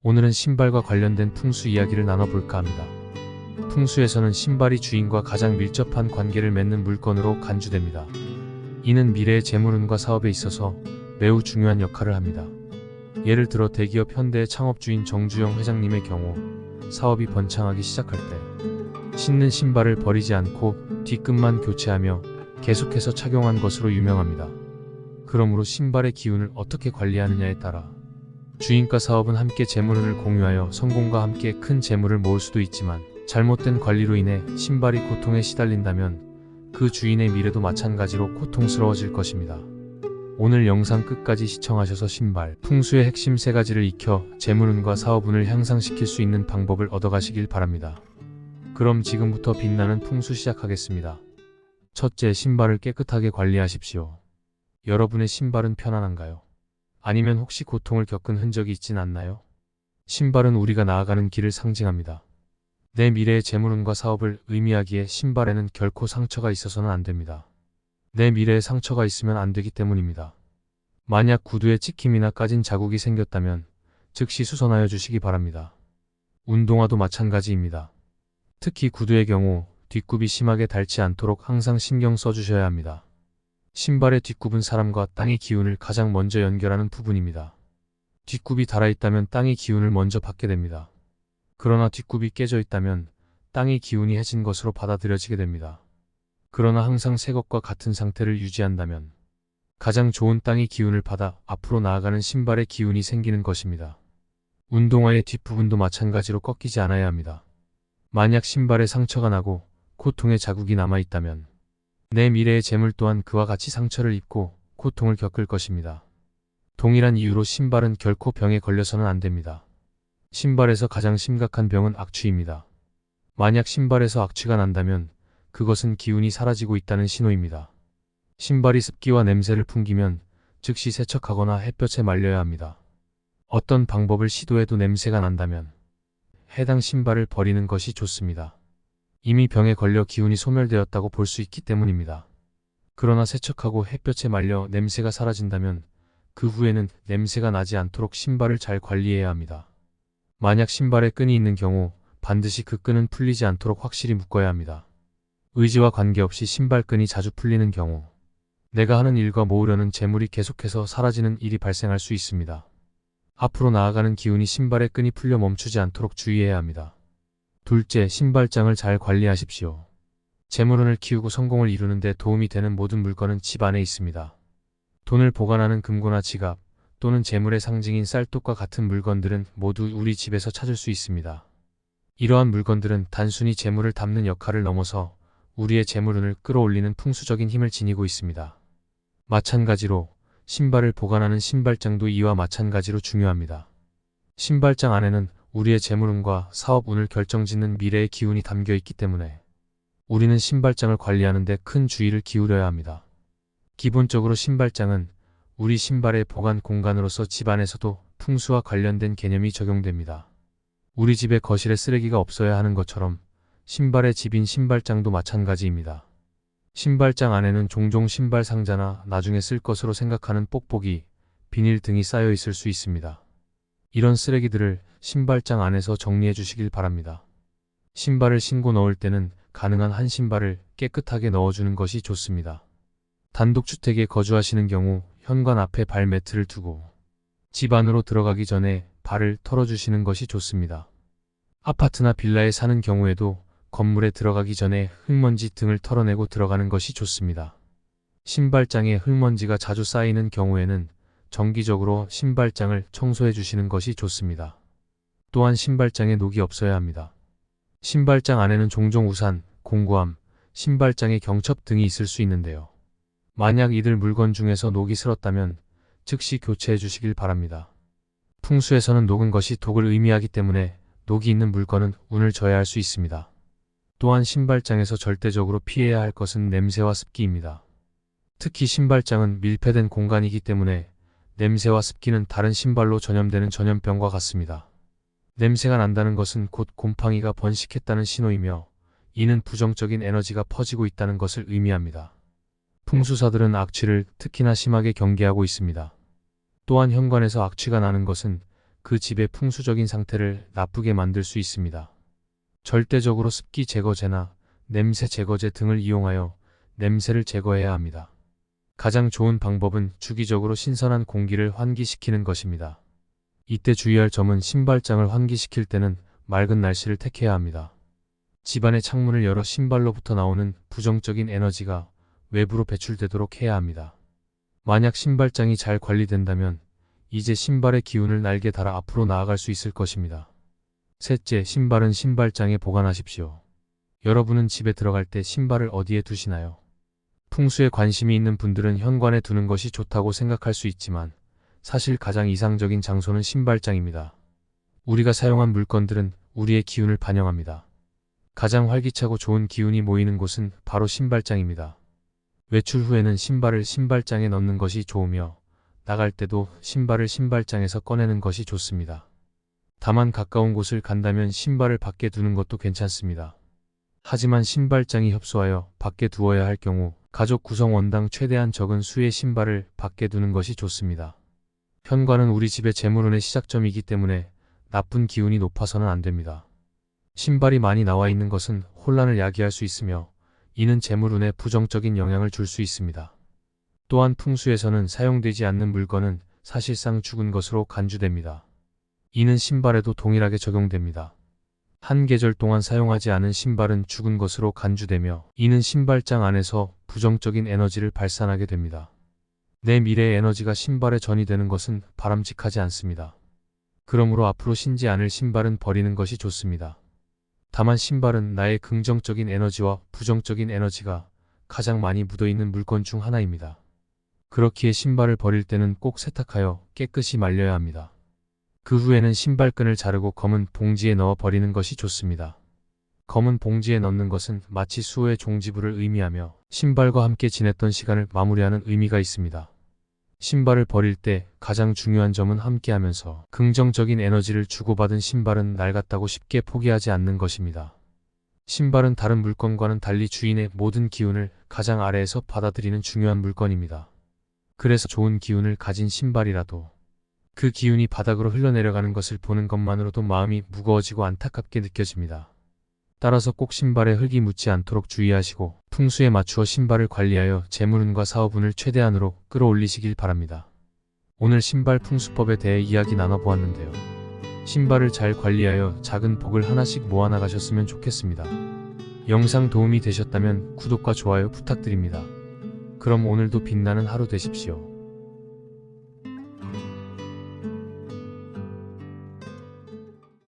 오늘은 신발과 관련된 풍수 이야기를 나눠볼까 합니다. 풍수에서는 신발이 주인과 가장 밀접한 관계를 맺는 물건으로 간주됩니다. 이는 미래의 재물운과 사업에 있어서 매우 중요한 역할을 합니다. 예를 들어 대기업 현대의 창업주인 정주영 회장님의 경우 사업이 번창하기 시작할 때 신는 신발을 버리지 않고 뒤끝만 교체하며 계속해서 착용한 것으로 유명합니다. 그러므로 신발의 기운을 어떻게 관리하느냐에 따라 주인과 사업은 함께 재물운을 공유하여 성공과 함께 큰 재물을 모을 수도 있지만 잘못된 관리로 인해 신발이 고통에 시달린다면 그 주인의 미래도 마찬가지로 고통스러워질 것입니다. 오늘 영상 끝까지 시청하셔서 신발 풍수의 핵심 3가지를 익혀 재물운과 사업운을 향상시킬 수 있는 방법을 얻어가시길 바랍니다. 그럼 지금부터 빛나는 풍수 시작하겠습니다. 첫째, 신발을 깨끗하게 관리하십시오. 여러분의 신발은 편안한가요? 아니면 혹시 고통을 겪은 흔적이 있진 않나요? 신발은 우리가 나아가는 길을 상징합니다. 내 미래의 재물운과 사업을 의미하기에 신발에는 결코 상처가 있어서는 안 됩니다. 내 미래에 상처가 있으면 안 되기 때문입니다. 만약 구두에 찍힘이나 까진 자국이 생겼다면 즉시 수선하여 주시기 바랍니다. 운동화도 마찬가지입니다. 특히 구두의 경우 뒷굽이 심하게 닳지 않도록 항상 신경 써주셔야 합니다. 신발의 뒷굽은 사람과 땅의 기운을 가장 먼저 연결하는 부분입니다. 뒷굽이 닳아있다면 땅의 기운을 먼저 받게 됩니다. 그러나 뒷굽이 깨져 있다면 땅의 기운이 해진 것으로 받아들여지게 됩니다. 그러나 항상 새 것과 같은 상태를 유지한다면 가장 좋은 땅의 기운을 받아 앞으로 나아가는 신발의 기운이 생기는 것입니다. 운동화의 뒷부분도 마찬가지로 꺾이지 않아야 합니다. 만약 신발에 상처가 나고 고통의 자국이 남아있다면 내 미래의 재물 또한 그와 같이 상처를 입고 고통을 겪을 것입니다. 동일한 이유로 신발은 결코 병에 걸려서는 안 됩니다. 신발에서 가장 심각한 병은 악취입니다. 만약 신발에서 악취가 난다면 그것은 기운이 사라지고 있다는 신호입니다. 신발이 습기와 냄새를 풍기면 즉시 세척하거나 햇볕에 말려야 합니다. 어떤 방법을 시도해도 냄새가 난다면 해당 신발을 버리는 것이 좋습니다. 이미 병에 걸려 기운이 소멸되었다고 볼 수 있기 때문입니다. 그러나 세척하고 햇볕에 말려 냄새가 사라진다면 그 후에는 냄새가 나지 않도록 신발을 잘 관리해야 합니다. 만약 신발에 끈이 있는 경우 반드시 그 끈은 풀리지 않도록 확실히 묶어야 합니다. 의지와 관계없이 신발끈이 자주 풀리는 경우 내가 하는 일과 모으려는 재물이 계속해서 사라지는 일이 발생할 수 있습니다. 앞으로 나아가는 기운이 신발의 끈이 풀려 멈추지 않도록 주의해야 합니다. 둘째, 신발장을 잘 관리하십시오. 재물운을 키우고 성공을 이루는 데 도움이 되는 모든 물건은 집 안에 있습니다. 돈을 보관하는 금고나 지갑 또는 재물의 상징인 쌀독과 같은 물건들은 모두 우리 집에서 찾을 수 있습니다. 이러한 물건들은 단순히 재물을 담는 역할을 넘어서 우리의 재물운을 끌어올리는 풍수적인 힘을 지니고 있습니다. 마찬가지로 신발을 보관하는 신발장도 이와 마찬가지로 중요합니다. 신발장 안에는 우리의 재물운과 사업운을 결정짓는 미래의 기운이 담겨 있기 때문에 우리는 신발장을 관리하는 데 큰 주의를 기울여야 합니다. 기본적으로 신발장은 우리 신발의 보관 공간으로서 집 안에서도 풍수와 관련된 개념이 적용됩니다. 우리 집에 거실에 쓰레기가 없어야 하는 것처럼 신발의 집인 신발장도 마찬가지입니다. 신발장 안에는 종종 신발 상자나 나중에 쓸 것으로 생각하는 뽁뽁이, 비닐 등이 쌓여 있을 수 있습니다. 이런 쓰레기들을 신발장 안에서 정리해 주시길 바랍니다. 신발을 신고 넣을 때는 가능한 한 신발을 깨끗하게 넣어주는 것이 좋습니다. 단독주택에 거주하시는 경우 현관 앞에 발매트를 두고 집 안으로 들어가기 전에 발을 털어주시는 것이 좋습니다. 아파트나 빌라에 사는 경우에도 건물에 들어가기 전에 흙먼지 등을 털어내고 들어가는 것이 좋습니다. 신발장에 흙먼지가 자주 쌓이는 경우에는 정기적으로 신발장을 청소해 주시는 것이 좋습니다. 또한 신발장에 녹이 없어야 합니다. 신발장 안에는 종종 우산, 공구함, 신발장의 경첩 등이 있을 수 있는데요. 만약 이들 물건 중에서 녹이 슬었다면 즉시 교체해 주시길 바랍니다. 풍수에서는 녹은 것이 독을 의미하기 때문에 녹이 있는 물건은 운을 저해할 수 있습니다. 또한 신발장에서 절대적으로 피해야 할 것은 냄새와 습기입니다. 특히 신발장은 밀폐된 공간이기 때문에 냄새와 습기는 다른 신발로 전염되는 전염병과 같습니다. 냄새가 난다는 것은 곧 곰팡이가 번식했다는 신호이며 이는 부정적인 에너지가 퍼지고 있다는 것을 의미합니다. 풍수사들은 악취를 특히나 심하게 경계하고 있습니다. 또한 현관에서 악취가 나는 것은 그 집의 풍수적인 상태를 나쁘게 만들 수 있습니다. 절대적으로 습기 제거제나 냄새 제거제 등을 이용하여 냄새를 제거해야 합니다. 가장 좋은 방법은 주기적으로 신선한 공기를 환기시키는 것입니다. 이때 주의할 점은 신발장을 환기시킬 때는 맑은 날씨를 택해야 합니다. 집안의 창문을 열어 신발로부터 나오는 부정적인 에너지가 외부로 배출되도록 해야 합니다. 만약 신발장이 잘 관리된다면 이제 신발의 기운을 날개 달아 앞으로 나아갈 수 있을 것입니다. 셋째, 신발은 신발장에 보관하십시오. 여러분은 집에 들어갈 때 신발을 어디에 두시나요? 풍수에 관심이 있는 분들은 현관에 두는 것이 좋다고 생각할 수 있지만 사실 가장 이상적인 장소는 신발장입니다. 우리가 사용한 물건들은 우리의 기운을 반영합니다. 가장 활기차고 좋은 기운이 모이는 곳은 바로 신발장입니다. 외출 후에는 신발을 신발장에 넣는 것이 좋으며 나갈 때도 신발을 신발장에서 꺼내는 것이 좋습니다. 다만 가까운 곳을 간다면 신발을 밖에 두는 것도 괜찮습니다. 하지만 신발장이 협소하여 밖에 두어야 할 경우 가족 구성원당 최대한 적은 수의 신발을 밖에 두는 것이 좋습니다. 현관은 우리 집의 재물운의 시작점이기 때문에 나쁜 기운이 높아서는 안 됩니다. 신발이 많이 나와 있는 것은 혼란을 야기할 수 있으며 이는 재물운에 부정적인 영향을 줄 수 있습니다. 또한 풍수에서는 사용되지 않는 물건은 사실상 죽은 것으로 간주됩니다. 이는 신발에도 동일하게 적용됩니다. 한 계절 동안 사용하지 않은 신발은 죽은 것으로 간주되며 이는 신발장 안에서 부정적인 에너지를 발산하게 됩니다. 내 미래의 에너지가 신발에 전이되는 것은 바람직하지 않습니다. 그러므로 앞으로 신지 않을 신발은 버리는 것이 좋습니다. 다만 신발은 나의 긍정적인 에너지와 부정적인 에너지가 가장 많이 묻어있는 물건 중 하나입니다. 그렇기에 신발을 버릴 때는 꼭 세탁하여 깨끗이 말려야 합니다. 그 후에는 신발끈을 자르고 검은 봉지에 넣어 버리는 것이 좋습니다. 검은 봉지에 넣는 것은 마치 수호의 종지부를 의미하며 신발과 함께 지냈던 시간을 마무리하는 의미가 있습니다. 신발을 버릴 때 가장 중요한 점은 함께하면서 긍정적인 에너지를 주고받은 신발은 낡았다고 쉽게 포기하지 않는 것입니다. 신발은 다른 물건과는 달리 주인의 모든 기운을 가장 아래에서 받아들이는 중요한 물건입니다. 그래서 좋은 기운을 가진 신발이라도 그 기운이 바닥으로 흘러내려가는 것을 보는 것만으로도 마음이 무거워지고 안타깝게 느껴집니다. 따라서 꼭 신발에 흙이 묻지 않도록 주의하시고 풍수에 맞추어 신발을 관리하여 재물운과 사업운을 최대한으로 끌어올리시길 바랍니다. 오늘 신발 풍수법에 대해 이야기 나눠보았는데요. 신발을 잘 관리하여 작은 복을 하나씩 모아나가셨으면 좋겠습니다. 영상 도움이 되셨다면 구독과 좋아요 부탁드립니다. 그럼 오늘도 빛나는 하루 되십시오.